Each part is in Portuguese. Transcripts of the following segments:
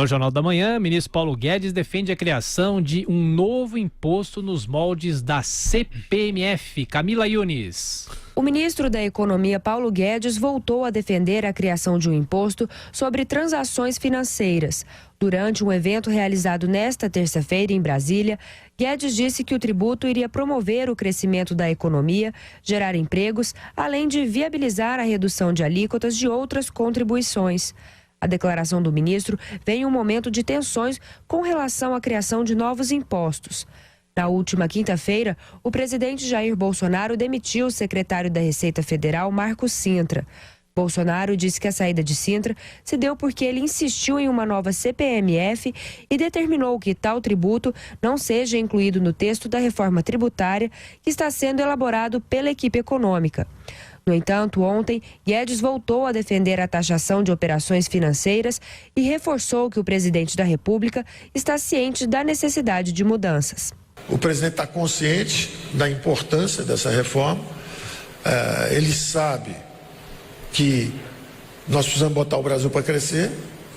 No Jornal da Manhã, o ministro Paulo Guedes defende a criação de um novo imposto nos moldes da CPMF. Camila Yunes. O ministro da Economia, Paulo Guedes, voltou a defender a criação de um imposto sobre transações financeiras. Durante um evento realizado nesta terça-feira em Brasília, Guedes disse que o tributo iria promover o crescimento da economia, gerar empregos, além de viabilizar a redução de alíquotas de outras contribuições. A declaração do ministro vem em um momento de tensões com relação à criação de novos impostos. Na última quinta-feira, o presidente Jair Bolsonaro demitiu o secretário da Receita Federal, Marcos Cintra. Bolsonaro disse que a saída de Cintra se deu porque ele insistiu em uma nova CPMF e determinou que tal tributo não seja incluído no texto da reforma tributária que está sendo elaborado pela equipe econômica. No entanto, ontem, Guedes voltou a defender a taxação de operações financeiras e reforçou que o presidente da República está ciente da necessidade de mudanças. O presidente está consciente da importância dessa reforma, ele sabe que nós precisamos botar o Brasil para crescer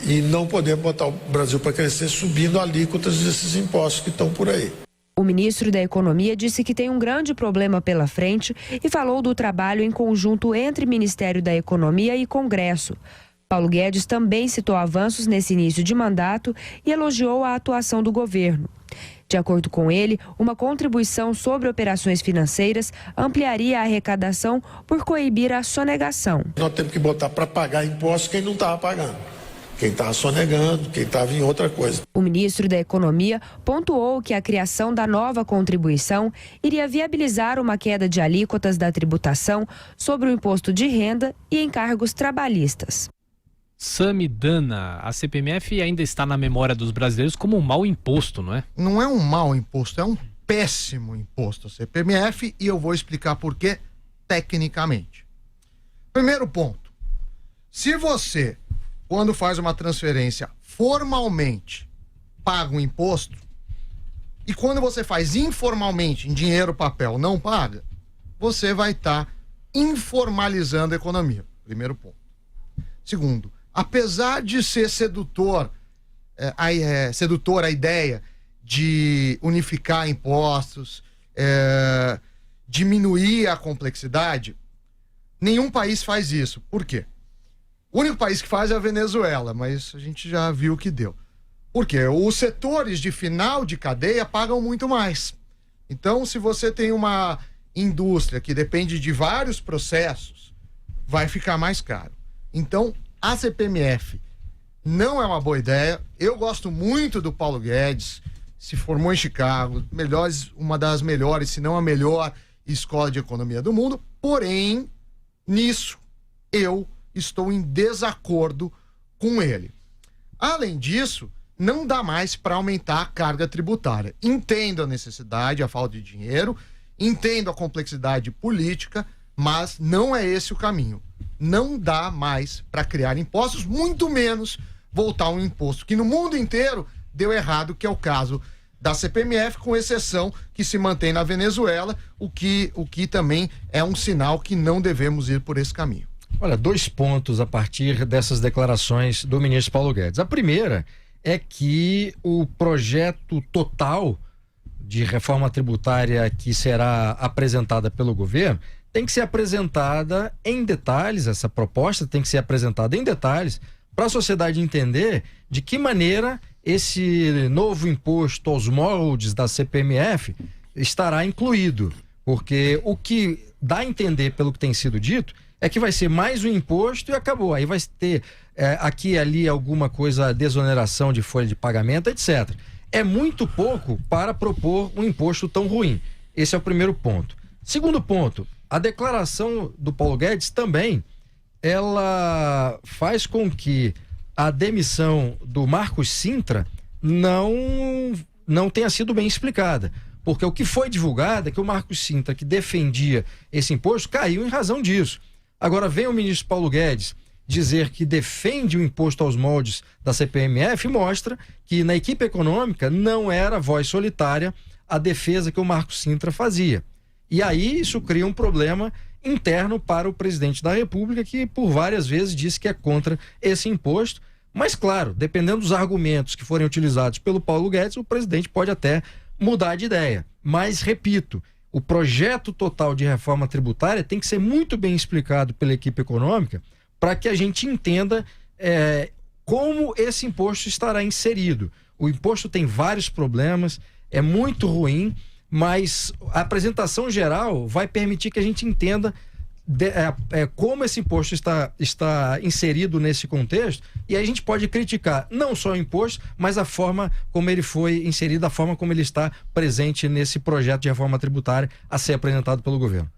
e não podemos botar o Brasil para crescer subindo alíquotas desses impostos que estão por aí. O ministro da Economia disse que tem um grande problema pela frente e falou do trabalho em conjunto entre Ministério da Economia e Congresso. Paulo Guedes também citou avanços nesse início de mandato e elogiou a atuação do governo. De acordo com ele, uma contribuição sobre operações financeiras ampliaria a arrecadação por coibir a sonegação. Nós temos que botar para pagar impostos quem não estava pagando. Quem estava sonegando, quem estava em outra coisa. O ministro da Economia pontuou que a criação da nova contribuição iria viabilizar uma queda de alíquotas da tributação sobre o imposto de renda e encargos trabalhistas. Samidana, a CPMF ainda está na memória dos brasileiros como um mau imposto, não é? Não é um mau imposto, é um péssimo imposto a CPMF e eu vou explicar por quê tecnicamente. Primeiro ponto, se você, quando faz uma transferência formalmente, paga um imposto e quando você faz informalmente, em dinheiro, papel, não paga, você vai estar informalizando a economia. Primeiro ponto. Segundo, apesar de ser sedutora a ideia de unificar impostos, diminuir a complexidade, nenhum país faz isso. Por quê? O único país que faz é a Venezuela, mas a gente já viu o que deu. Por quê? Os setores de final de cadeia pagam muito mais. Então, se você tem uma indústria que depende de vários processos, vai ficar mais caro. Então, a CPMF não é uma boa ideia. Eu gosto muito do Paulo Guedes, se formou em Chicago, uma das melhores, se não a melhor escola de economia do mundo. Porém, nisso, eu estou em desacordo com ele. Além disso, não dá mais para aumentar a carga tributária. Entendo a necessidade, a falta de dinheiro, entendo a complexidade política, mas não é esse o caminho. Não dá mais para criar impostos, muito menos voltar a um imposto que no mundo inteiro deu errado, que é o caso da CPMF, com exceção que se mantém na Venezuela, o que também é um sinal que não devemos ir por esse caminho. Olha, 2 pontos a partir dessas declarações do ministro Paulo Guedes. A primeira é que o projeto total de reforma tributária que será apresentada pelo governo tem que ser apresentada em detalhes, essa proposta tem que ser apresentada em detalhes para a sociedade entender de que maneira esse novo imposto aos moldes da CPMF estará incluído, porque o que dá a entender pelo que tem sido dito é que vai ser mais um imposto e acabou. Aí vai ter aqui e ali alguma coisa, desoneração de folha de pagamento, etc. É muito pouco para propor um imposto tão ruim. Esse é o primeiro ponto. Segundo ponto, a declaração do Paulo Guedes também, ela faz com que a demissão do Marcos Cintra não tenha sido bem explicada. Porque o que foi divulgado é que o Marcos Cintra, que defendia esse imposto, caiu em razão disso. Agora vem o ministro Paulo Guedes dizer que defende o imposto aos moldes da CPMF, mostra que na equipe econômica não era voz solitária a defesa que o Marcos Cintra fazia. E aí isso cria um problema interno para o presidente da República, que por várias vezes disse que é contra esse imposto, Mas, claro, dependendo dos argumentos que forem utilizados pelo Paulo Guedes, o presidente pode até mudar de ideia. Mas, repito, o projeto total de reforma tributária tem que ser muito bem explicado pela equipe econômica para que a gente entenda como esse imposto estará inserido. O imposto tem vários problemas, é muito ruim, mas a apresentação geral vai permitir que a gente entenda como esse imposto está inserido nesse contexto, e aí a gente pode criticar não só o imposto, mas a forma como ele foi inserido, a forma como ele está presente nesse projeto de reforma tributária a ser apresentado pelo governo.